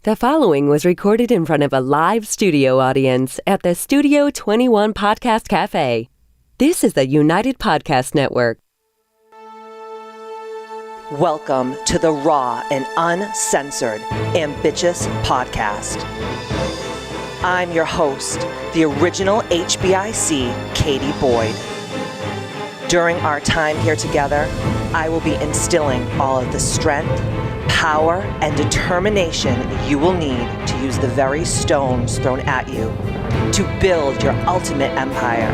The following was recorded in front of a live studio audience at the Studio 21 Podcast Cafe. This is the United Podcast Network. Welcome to the raw and uncensored Ambitchious podcast. I'm your host, the original HBIC, Katie Boyd. During our time here together, I will be instilling all of the strength, power, and determination you will need to use the very stones thrown at you to build your ultimate empire.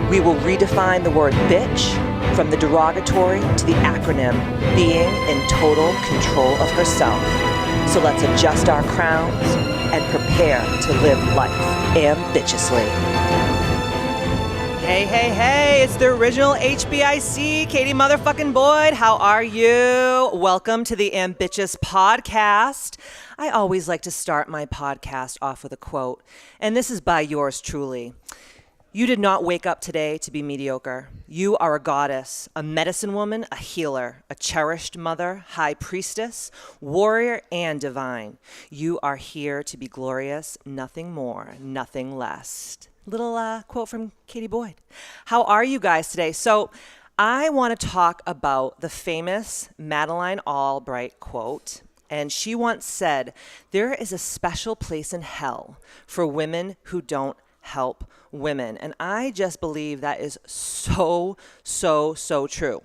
We will redefine the word bitch from the derogatory to the acronym being in total control of herself. So let's adjust our crowns and prepare to live life ambitiously. Hey, it's the original HBIC, Katie motherfucking Boyd. How are you? Welcome to the Ambitchious podcast. I always like to start my podcast off with a quote, and this is by yours truly. You did not wake up today to be mediocre. You are a goddess, a medicine woman, a healer, a cherished mother, high priestess, warrior, and divine. You are here to be glorious, nothing more, nothing less. Little quote from Katie Boyd. How are you guys today? So I want to talk about the famous Madeleine Albright quote. And she once said, "There is a special place in hell for women who don't help women." And I just believe that is so true.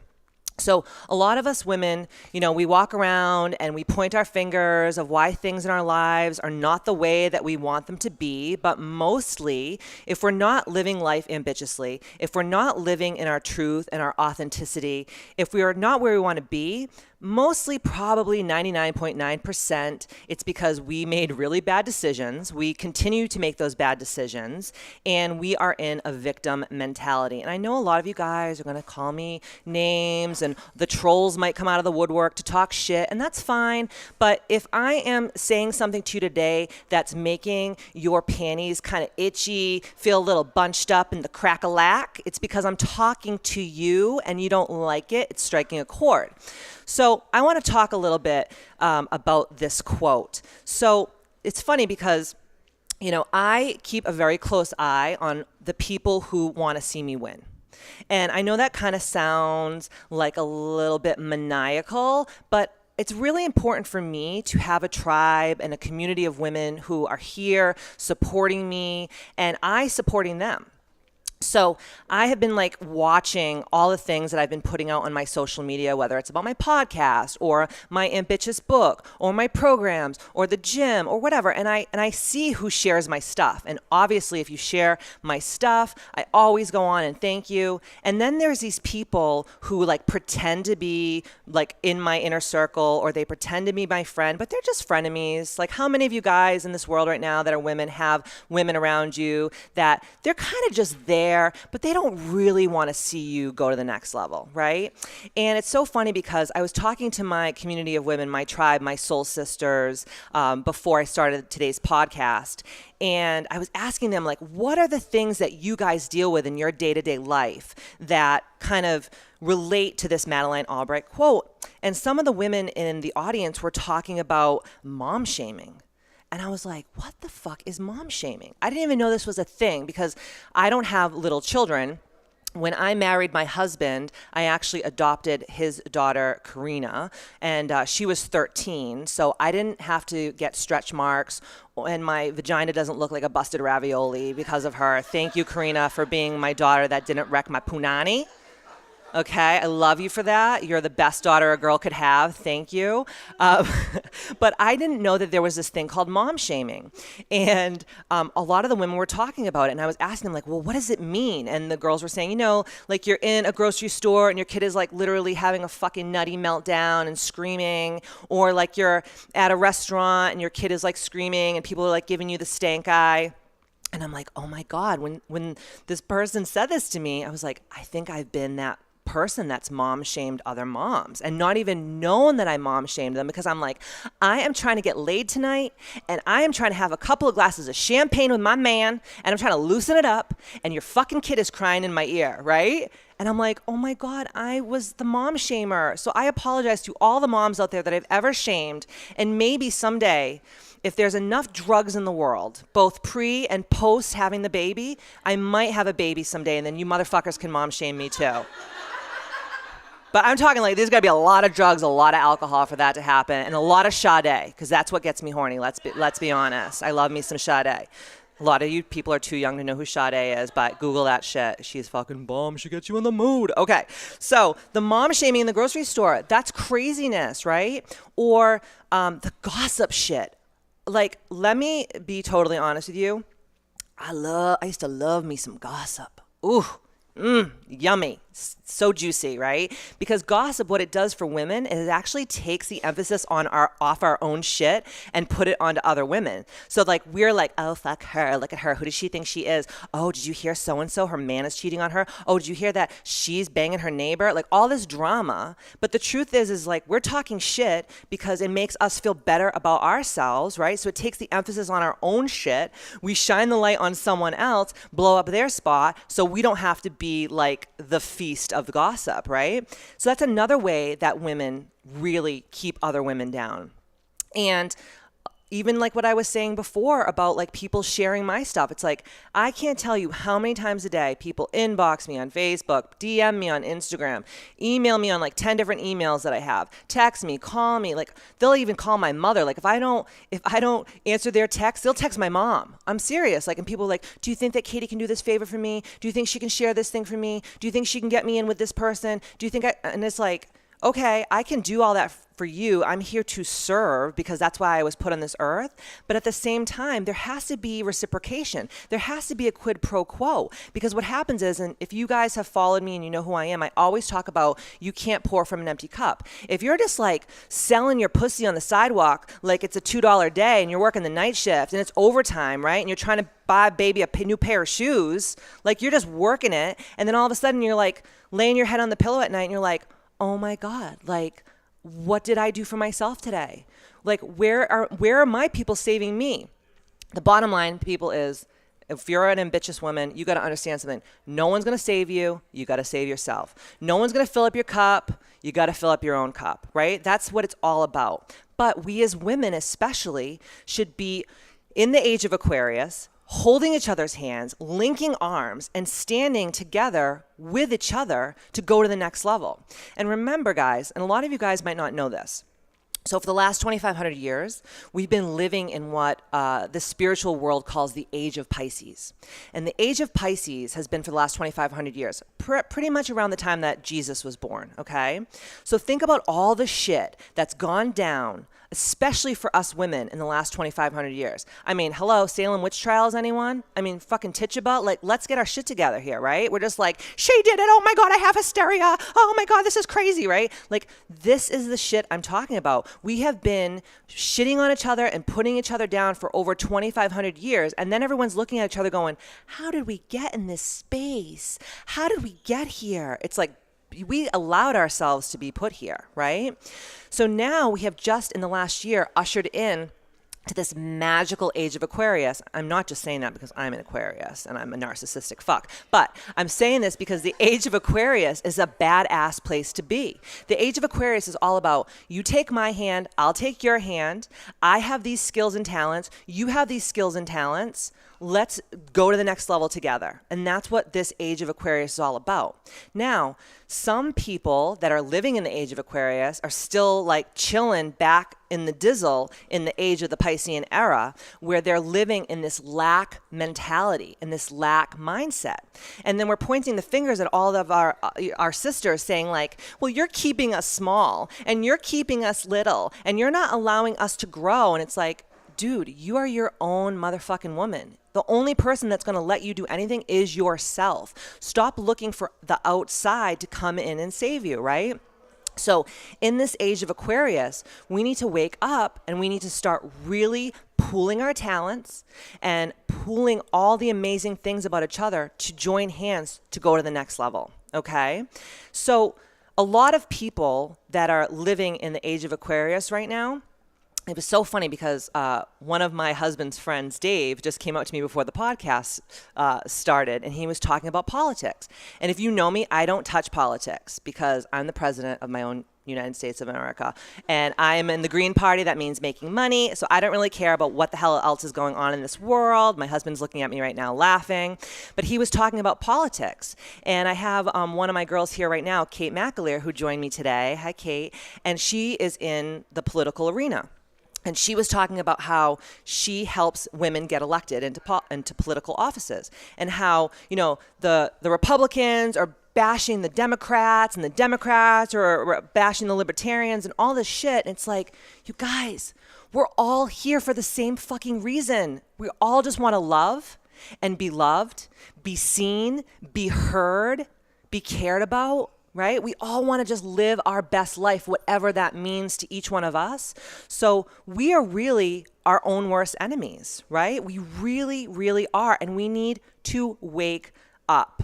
So a lot of us women, we walk around and we point our fingers of why things in our lives are not the way that we want them to be. But mostly, if we're not living life ambitiously, if we're not living in our truth and our authenticity, if we are not where we want to be, mostly probably 99.9%, it's because we made really bad decisions. We continue to make those bad decisions, and we are in a victim mentality. And I know a lot of you guys are going to call me names, and the trolls might come out of the woodwork to talk shit, and that's fine. But if I am saying something to you today that's making your panties kind of itchy, feel a little bunched up in the crack-a-lack, it's because I'm talking to you and you don't like it. It's striking a chord. So I want to talk a little bit about this quote. So it's funny because, I keep a very close eye on the people who want to see me win. And I know that kind of sounds like a little bit maniacal, but it's really important for me to have a tribe and a community of women who are here supporting me and I supporting them. So I have been watching all the things that I've been putting out on my social media, whether it's about my podcast or my Ambitchious book or my programs or the gym or whatever. And I see who shares my stuff. And obviously, if you share my stuff, I always go on and thank you. And then there's these people who pretend to be in my inner circle, or they pretend to be my friend, but they're just frenemies. How many of you guys in this world right now that are women have women around you that they're kind of just there, but they don't really want to see you go to the next level, right? And it's so funny because I was talking to my community of women, my tribe, my soul sisters, before I started today's podcast. And I was asking them, what are the things that you guys deal with in your day-to-day life that kind of relate to this Madeleine Albright quote? And some of the women in the audience were talking about mom shaming. And I was like, what the fuck is mom shaming? I didn't even know this was a thing because I don't have little children. When I married my husband, I actually adopted his daughter, Karina, and she was 13. So I didn't have to get stretch marks, and my vagina doesn't look like a busted ravioli because of her. Thank you, Karina, for being my daughter that didn't wreck my punani. Okay, I love you for that. You're the best daughter a girl could have. Thank you. But I didn't know that there was this thing called mom shaming. And a lot of the women were talking about it. And I was asking them, well, what does it mean? And the girls were saying, you're in a grocery store and your kid is literally having a fucking nutty meltdown and screaming. Or you're at a restaurant and your kid is screaming and people are giving you the stank eye. And I'm like, oh my God, when this person said this to me, I was like, I think I've been that person that's mom shamed other moms and not even known that I mom shamed them, because I'm like, I am trying to get laid tonight and I am trying to have a couple of glasses of champagne with my man and I'm trying to loosen it up and your fucking kid is crying in my ear, right? And I'm like, oh my God, I was the mom shamer. So I apologize to all the moms out there that I've ever shamed. And maybe someday, if there's enough drugs in the world, both pre and post having the baby, I might have a baby someday, and then you motherfuckers can mom shame me too. But I'm talking like there's got to be a lot of drugs, a lot of alcohol for that to happen, and a lot of Sade, because that's what gets me horny. Let's be honest. I love me some Sade. A lot of you people are too young to know who Sade is, but Google that shit. She's fucking bomb. She gets you in the mood. Okay, so the mom shaming in the grocery store, that's craziness, right? Or the gossip shit. Like, let me be totally honest with you. I used to love me some gossip. Ooh, yummy. So juicy, right? Because gossip, what it does for women is it actually takes the emphasis off our own shit and put it onto other women. So like we're like, oh fuck her, look at her, who does she think she is? Oh, did you hear so and so? Her man is cheating on her. Oh, did you hear that she's banging her neighbor? Like all this drama. But the truth is like we're talking shit because it makes us feel better about ourselves, right? So it takes the emphasis on our own shit. We shine the light on someone else, blow up their spot, so we don't have to be like the feast of the gossip, right? So that's another way that women really keep other women down. And even like what I was saying before about like people sharing my stuff, it's like I can't tell you how many times a day people inbox me on Facebook, DM me on Instagram, email me on like 10 different emails that I have, text me, call me, like they'll even call my mother. Like if I don't answer their text, they'll text my mom. I'm serious. Like, and people are like, do you think that Katie can do this favor for me? Do you think she can share this thing for me? Do you think she can get me in with this person? Do you think and it's like, okay, I can do all that for you. I'm here to serve because that's why I was put on this earth. But at the same time, there has to be reciprocation. There has to be a quid pro quo. Because what happens is, and if you guys have followed me and you know who I am, I always talk about you can't pour from an empty cup. If you're just like selling your pussy on the sidewalk like it's a $2 day and you're working the night shift and it's overtime, right? And you're trying to buy baby a new pair of shoes, like you're just working it. And then all of a sudden you're like laying your head on the pillow at night and you're like, oh my God, like, what did I do for myself today? Like, where are my people saving me? The bottom line, people, is if you're an ambitious woman, you got to understand something. No one's going to save you. You got to save yourself. No one's going to fill up your cup. You got to fill up your own cup, right? That's what it's all about. But we as women especially should be in the age of Aquarius, holding each other's hands, linking arms, and standing together with each other to go to the next level. And remember, guys, and a lot of you guys might not know this, so for the last 2,500 years, we've been living in what the spiritual world calls the age of Pisces. And the age of Pisces has been for the last 2,500 years, pretty much around the time that Jesus was born, okay? So think about all the shit that's gone down, especially for us women in the last 2,500 years. I mean, hello, Salem witch trials, anyone? I mean, fucking Tituba, like, let's get our shit together here, right? We're just like, she did it, oh my God, I have hysteria, oh my God, this is crazy, right? Like, this is the shit I'm talking about. We have been shitting on each other and putting each other down for over 2,500 years, and then everyone's looking at each other going, how did we get in this space? How did we get here? It's like, we allowed ourselves to be put here, right? So now we have just in the last year ushered in to this magical age of Aquarius. I'm not just saying that because I'm an Aquarius and I'm a narcissistic fuck, but I'm saying this because the age of Aquarius is a badass place to be. The age of Aquarius is all about, you take my hand, I'll take your hand. I have these skills and talents. You have these skills and talents. Let's go to the next level together. And that's what this age of Aquarius is all about. Now, some people that are living in the age of Aquarius are still like chilling back in the dizzle in the age of the Piscean era, where they're living in this lack mentality, in this lack mindset. And then we're pointing the fingers at all of our sisters saying like, well, you're keeping us small and you're keeping us little and you're not allowing us to grow. And it's like, dude, you are your own motherfucking woman. The only person that's going to let you do anything is yourself. Stop looking for the outside to come in and save you, right? So in this age of Aquarius, we need to wake up and we need to start really pooling our talents and pooling all the amazing things about each other to join hands to go to the next level, okay? So a lot of people that are living in the age of Aquarius right now, it was so funny because one of my husband's friends, Dave, just came up to me before the podcast started, and he was talking about politics. And if you know me, I don't touch politics because I'm the president of my own United States of America. And I'm in the Green Party. That means making money. So I don't really care about what the hell else is going on in this world. My husband's looking at me right now laughing. But he was talking about politics. And I have one of my girls here right now, Kate McAleer, who joined me today. Hi, Kate. And she is in the political arena. And she was talking about how she helps women get elected into political offices, and how, you know, the Republicans are bashing the Democrats, and the Democrats are bashing the Libertarians and all this shit. And it's like, you guys, we're all here for the same fucking reason. We all just want to love and be loved, be seen, be heard, be cared about. Right? We all want to just live our best life, whatever that means to each one of us. So we are really our own worst enemies, right? We really, really are. And we need to wake up.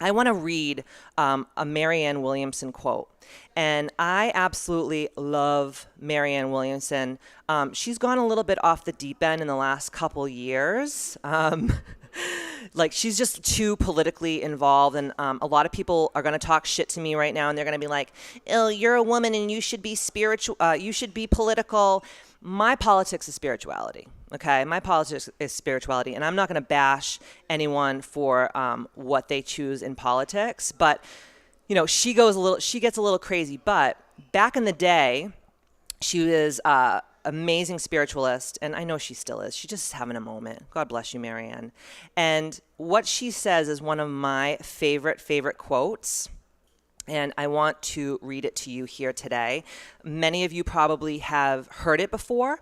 I want to read a Marianne Williamson quote. And I absolutely love Marianne Williamson. She's gone a little bit off the deep end in the last couple years. Like, she's just too politically involved, and a lot of people are going to talk shit to me right now, and they're going to be like, "Oh, you're a woman and you should be spiritual, you should be political." My politics is spirituality, okay? My politics is spirituality, and I'm not going to bash anyone for what they choose in politics, but, you know, she gets a little crazy. But back in the day, she was amazing spiritualist, and I know she still is. She's just having a moment. God bless you, Marianne. And what she says is one of my favorite quotes, and I want to read it to you here today. Many of you probably have heard it before,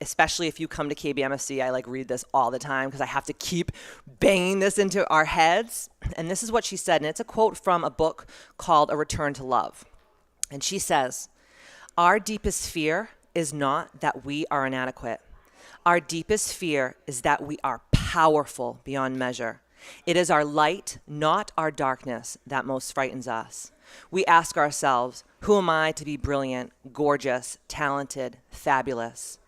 especially if you come to KBMFC. I read this all the time because I have to keep banging this into our heads. And this is what she said, and it's a quote from a book called A Return to Love. And she says, "Our deepest fear is not that we are inadequate. Our deepest fear is that we are powerful beyond measure. It is our light, not our darkness, that most frightens us. We ask ourselves, who am I to be brilliant, gorgeous, talented, fabulous?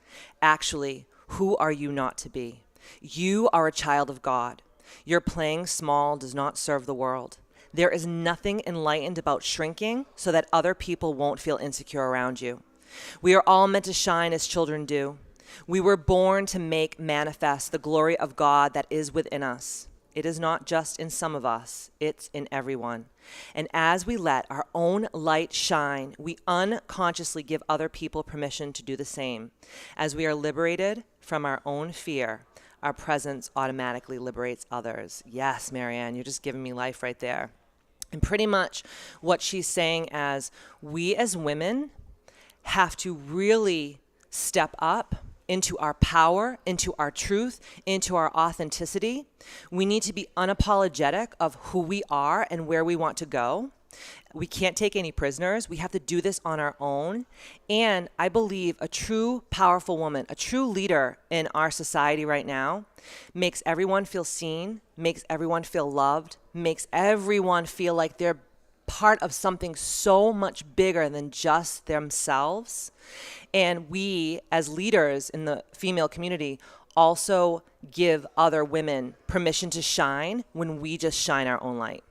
Actually, who are you not to be? You are a child of God. Your playing small does not serve the world. There is nothing enlightened about shrinking so that other people won't feel insecure around you. We are all meant to shine as children do. We were born to make manifest the glory of God that is within us. It is not just in some of us, it's in everyone. And as we let our own light shine, we unconsciously give other people permission to do the same. As we are liberated from our own fear, our presence automatically liberates others." Yes, Marianne, you're just giving me life right there. And pretty much what she's saying as we as women have to really step up into our power, into our truth, into our authenticity. We need to be unapologetic of who we are and where we want to go. We can't take any prisoners. We have to do this on our own. And I believe a true powerful woman, a true leader in our society right now, makes everyone feel seen, makes everyone feel loved, makes everyone feel like they're part of something so much bigger than just themselves. And we, as leaders in the female community, also give other women permission to shine when we just shine our own light.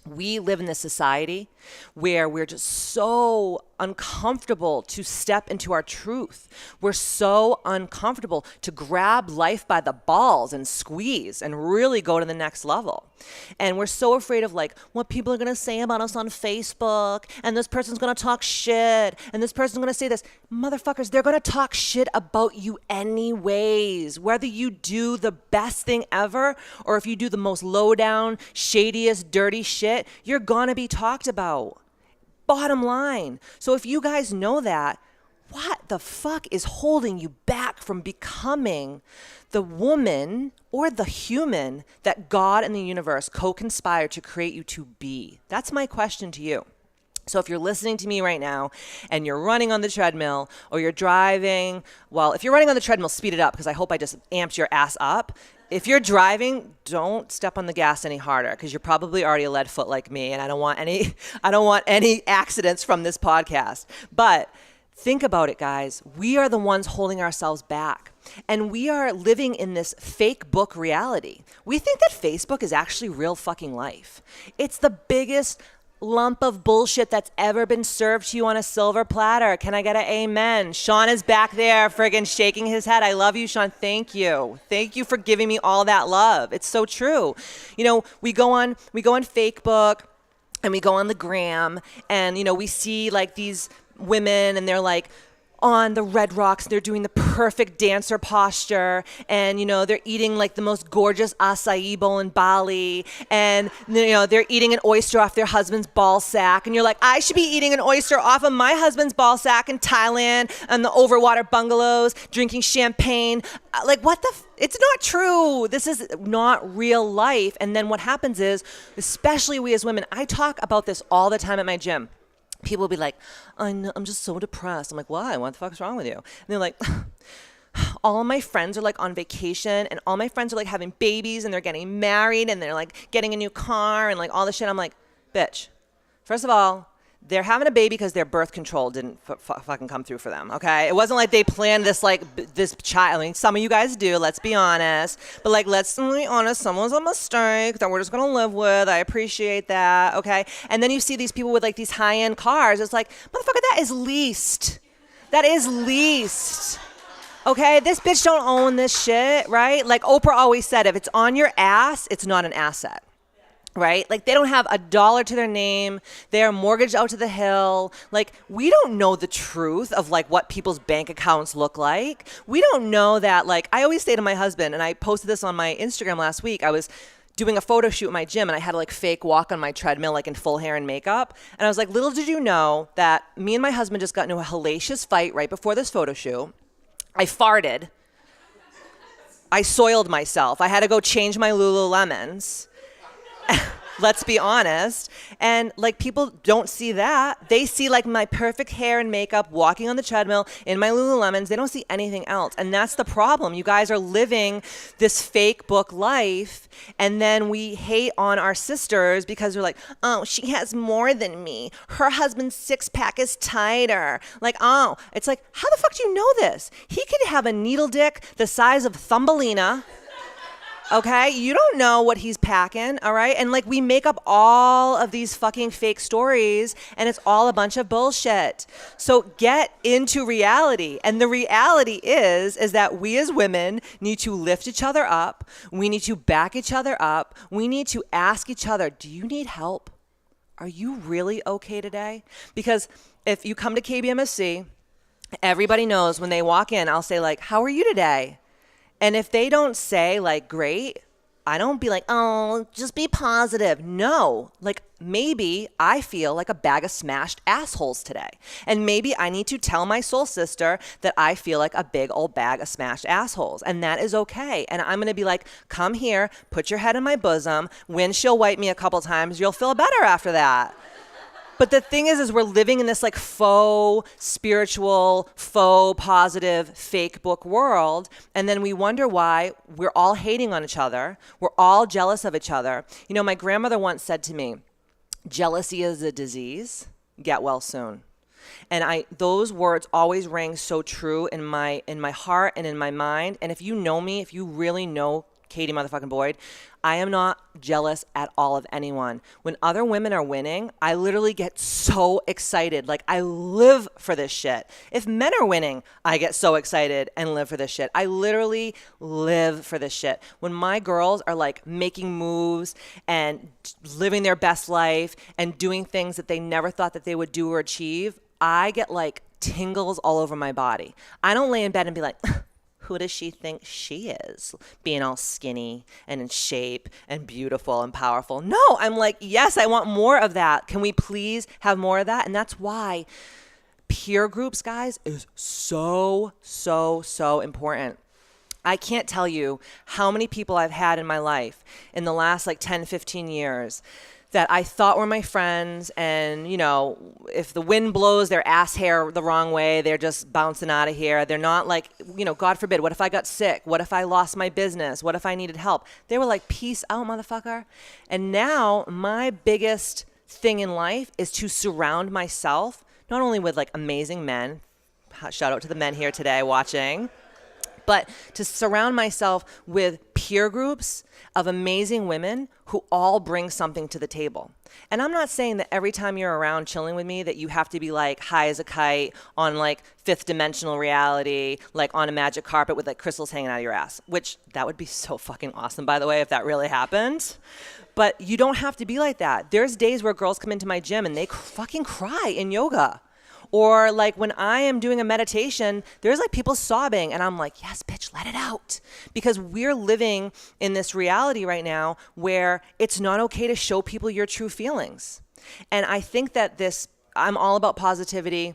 We live in this society where we're just so uncomfortable to step into our truth. We're so uncomfortable to grab life by the balls and squeeze and really go to the next level. And we're so afraid of what people are going to say about us on Facebook, and this person's going to talk shit, and this person's going to say this. Motherfuckers, they're going to talk shit about you anyways. Whether you do the best thing ever or if you do the most low down, shadiest, dirty shit, you're going to be talked about. Bottom line. So if you guys know that, what the fuck is holding you back from becoming the woman or the human that God and the universe co-conspire to create you to be? That's my question to you. So if you're listening to me right now and you're running on the treadmill or you're driving, well, if you're running on the treadmill, speed it up because I hope I just amped your ass up. If you're driving, don't step on the gas any harder because you're probably already a lead foot like me, and I don't want any accidents from this podcast. But Think about it, guys. We are the ones holding ourselves back. And we are living in this fake book reality. We think that Facebook is actually real fucking life. It's the biggest lump of bullshit that's ever been served to you on a silver platter. Can I get an amen? Sean is back there friggin' shaking his head. I love you, Sean. Thank you. Thank you for giving me all that love. It's so true. You know, we go on Facebook and we go on the gram and, you know, we see like these women and they're like on the Red Rocks, they're doing the perfect dancer posture, and you know they're eating like the most gorgeous acai bowl in Bali, and you know they're eating an oyster off their husband's ball sack, and you're like, I should be eating an oyster off of my husband's ball sack in Thailand and the overwater bungalows, drinking champagne. Like what the? It's not true. This is not real life. And then what happens is, especially we as women, I talk about this all the time at my gym. People will be like, I'm just so depressed. I'm like, why? What the fuck is wrong with you? And they're like, all of my friends are like on vacation and all my friends are like having babies and they're getting married and they're like getting a new car and like all this shit. I'm like, bitch, first of all, they're having a baby because their birth control didn't fucking come through for them, okay? It wasn't like they planned this, like, this child. I mean, some of you guys do, let's be honest. But, like, let's be honest, someone's a mistake that we're just going to live with. I appreciate that, okay? And then you see these people with, like, these high-end cars. It's like, motherfucker, that is leased. That is leased. Okay? This bitch don't own this shit, right? Like Oprah always said, if it's on your ass, it's not an asset. Right? Like they don't have a dollar to their name. They're mortgaged out to the hill. Like we don't know the truth of like what people's bank accounts look like. We don't know that. Like I always say to my husband, and I posted this on my Instagram last week, I was doing a photo shoot at my gym and I had to like fake walk on my treadmill like in full hair and makeup. And I was like, little did you know that me and my husband just got into a hellacious fight right before this photo shoot. I farted. I soiled myself. I had to go change my Lululemons. Let's be honest. And like people don't see that. They see like my perfect hair and makeup, walking on the treadmill in my Lululemons. They don't see anything else. And that's the problem. You guys are living this fake book life. And then we hate on our sisters because we're like, oh, she has more than me. Her husband's six-pack is tighter. Like, oh, it's like, how the fuck do you know this? He could have a needle dick the size of Thumbelina. Okay, you don't know what he's packing, all right? And like we make up all of these fucking fake stories and it's all a bunch of bullshit. So get into reality. And the reality is that we as women need to lift each other up. We need to back each other up. We need to ask each other, do you need help? Are you really okay today? Because if you come to KBMSC, everybody knows when they walk in, I'll say like, how are you today? And if they don't say like, great, I don't be like, oh, just be positive. No, like maybe I feel like a bag of smashed assholes today. And maybe I need to tell my soul sister that I feel like a big old bag of smashed assholes. And that is okay. And I'm going to be like, come here, put your head in my bosom. Windshield wipe me a couple times. You'll feel better after that. But the thing is we're living in this like faux spiritual, faux positive, fake book world. And then we wonder why we're all hating on each other. We're all jealous of each other. You know, my grandmother once said to me, jealousy is a disease. Get well soon. And those words always rang so true in my heart and in my mind. And if you know me, if you really know Katie motherfucking Boyd, I am not jealous at all of anyone. When other women are winning, I literally get so excited. Like I live for this shit. If men are winning, I get so excited and live for this shit. I literally live for this shit. When my girls are like making moves and living their best life and doing things that they never thought that they would do or achieve, I get like tingles all over my body. I don't lay in bed and be like, who does she think she is? Being all skinny and in shape and beautiful and powerful. No, I'm like, yes, I want more of that. Can we please have more of that? And that's why peer groups, guys, is so, so, so important. I can't tell you how many people I've had in my life in the last like 10, 15 years that I thought were my friends, and, you know, if the wind blows their ass hair the wrong way, they're just bouncing out of here. They're not like, you know, God forbid, what if I got sick? What if I lost my business? What if I needed help? They were like, peace out, motherfucker. And now my biggest thing in life is to surround myself not only with like amazing men, Shout out to the men here today watching. But to surround myself with peer groups of amazing women who all bring something to the table. And I'm not saying that every time you're around chilling with me that you have to be like high as a kite on like fifth dimensional reality, like on a magic carpet with like crystals hanging out of your ass, which that would be so fucking awesome, by the way, if that really happened. But you don't have to be like that. There's days where girls come into my gym and they fucking cry in yoga. Or like when I am doing a meditation, there's like people sobbing and I'm like, yes, bitch, let it out. Because we're living in this reality right now where it's not okay to show people your true feelings. And I think that I'm all about positivity.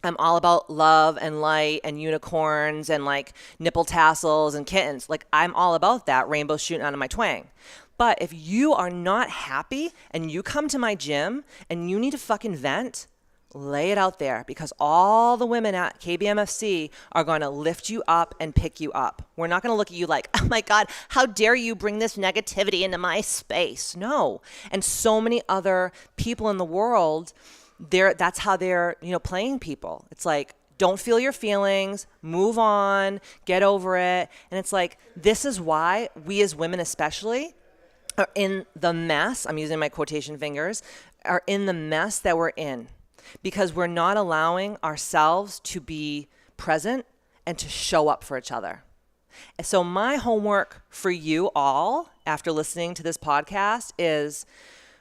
I'm all about love and light and unicorns and like nipple tassels and kittens. Like I'm all about that, rainbow shooting out of my twang. But if you are not happy and you come to my gym and you need to fucking vent, lay it out there, because all the women at KBMFC are going to lift you up and pick you up. We're not going to look at you like, oh my God, how dare you bring this negativity into my space? No. And so many other people in the world, that's how they're, playing people. It's like, don't feel your feelings, move on, get over it. And it's like, this is why we as women especially are in the mess, I'm using my quotation fingers, are in the mess that we're in. Because we're not allowing ourselves to be present and to show up for each other. And so my homework for you all after listening to this podcast is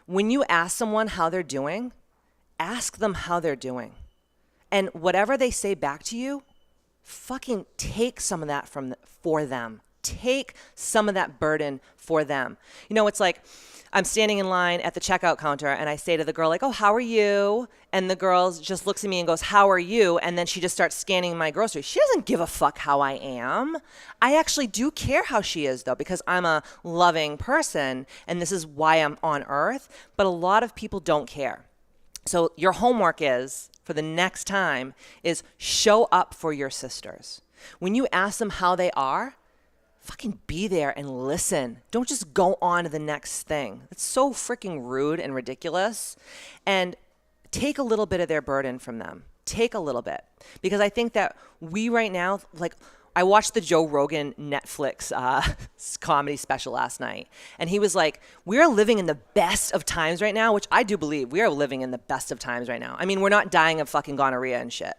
when you ask someone how they're doing, ask them how they're doing. And whatever they say back to you, fucking take some of that for them. Take some of that burden for them. It's like, I'm standing in line at the checkout counter and I say to the girl like, oh, how are you? And the girl just looks at me and goes, how are you? And then she just starts scanning my groceries. She doesn't give a fuck how I am. I actually do care how she is though, because I'm a loving person and this is why I'm on earth. But a lot of people don't care. So your homework is, for the next time, is show up for your sisters. When you ask them how they are, fucking be there and listen. Don't just go on to the next thing. It's so freaking rude and ridiculous. And take a little bit of their burden from them. Take a little bit. Because I think that we right now, like, I watched the Joe Rogan Netflix comedy special last night. And he was like, we're living in the best of times right now, which I do believe we are living in the best of times right now. I mean, we're not dying of fucking gonorrhea and shit.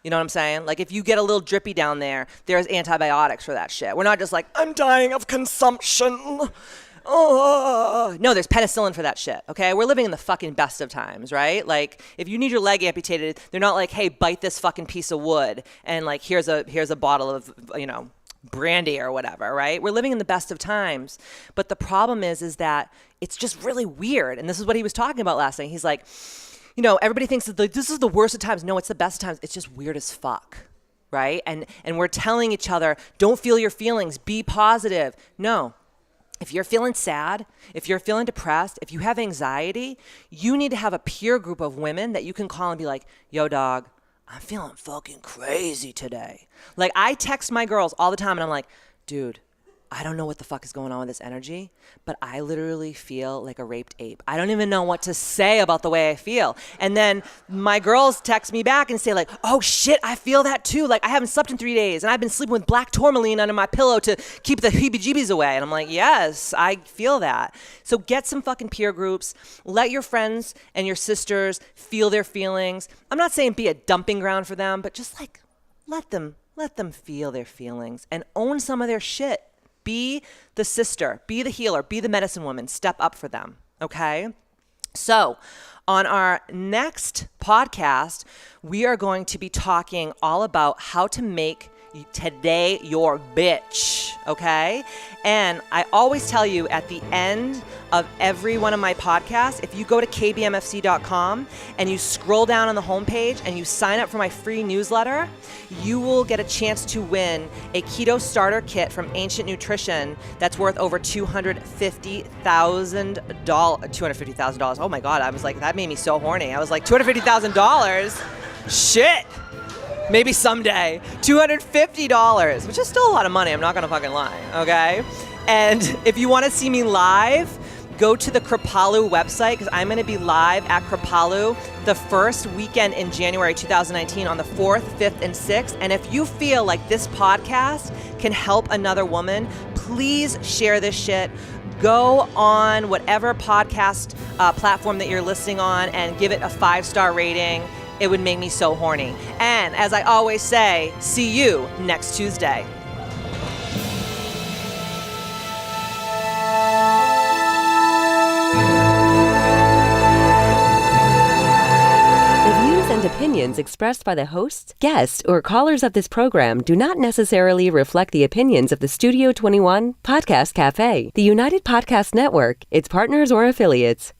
You know what I'm saying? Like if you get a little drippy down there's antibiotics for that shit. We're not just like, I'm dying of consumption. Oh. No, there's penicillin for that shit, okay? We're living in the fucking best of times, right? Like if you need your leg amputated, they're not like, hey, bite this fucking piece of wood and like here's a bottle of, brandy or whatever, right? We're living in the best of times. But the problem is that it's just really weird. And this is what he was talking about last night. He's like, everybody thinks that this is the worst of times. No, it's the best of times. It's just weird as fuck, right? And we're telling each other, don't feel your feelings, be positive. No, if you're feeling sad, if you're feeling depressed, if you have anxiety, you need to have a peer group of women that you can call and be like, yo, dog, I'm feeling fucking crazy today. Like I text my girls all the time and I'm like, dude, I don't know what the fuck is going on with this energy, but I literally feel like a raped ape. I don't even know what to say about the way I feel. And then my girls text me back and say like, oh shit, I feel that too. Like I haven't slept in 3 days and I've been sleeping with black tourmaline under my pillow to keep the heebie-jeebies away. And I'm like, yes, I feel that. So get some fucking peer groups. Let your friends and your sisters feel their feelings. I'm not saying be a dumping ground for them, but just like let them feel their feelings and own some of their shit. Be the sister, be the healer, be the medicine woman, step up for them, okay? So on our next podcast, we are going to be talking all about how to make today your bitch, okay? And I always tell you at the end of every one of my podcasts, if you go to kbmfc.com and you scroll down on the homepage and you sign up for my free newsletter, you will get a chance to win a keto starter kit from Ancient Nutrition that's worth over $250,000. $250,000. Oh my God, I was like, that made me so horny. I was like, $250,000? Shit. Maybe someday. $250, which is still a lot of money. I'm not going to fucking lie, okay? And if you want to see me live, go to the Kripalu website because I'm going to be live at Kripalu the first weekend in January 2019 on the 4th, 5th, and 6th. And if you feel like this podcast can help another woman, please share this shit. Go on whatever podcast platform that you're listening on and give it a 5-star rating. It would make me so horny. And as I always say, see you next Tuesday. And opinions expressed by the hosts, guests, or callers of this program do not necessarily reflect the opinions of the Studio 21 Podcast Cafe, the United Podcast Network, its partners, or affiliates.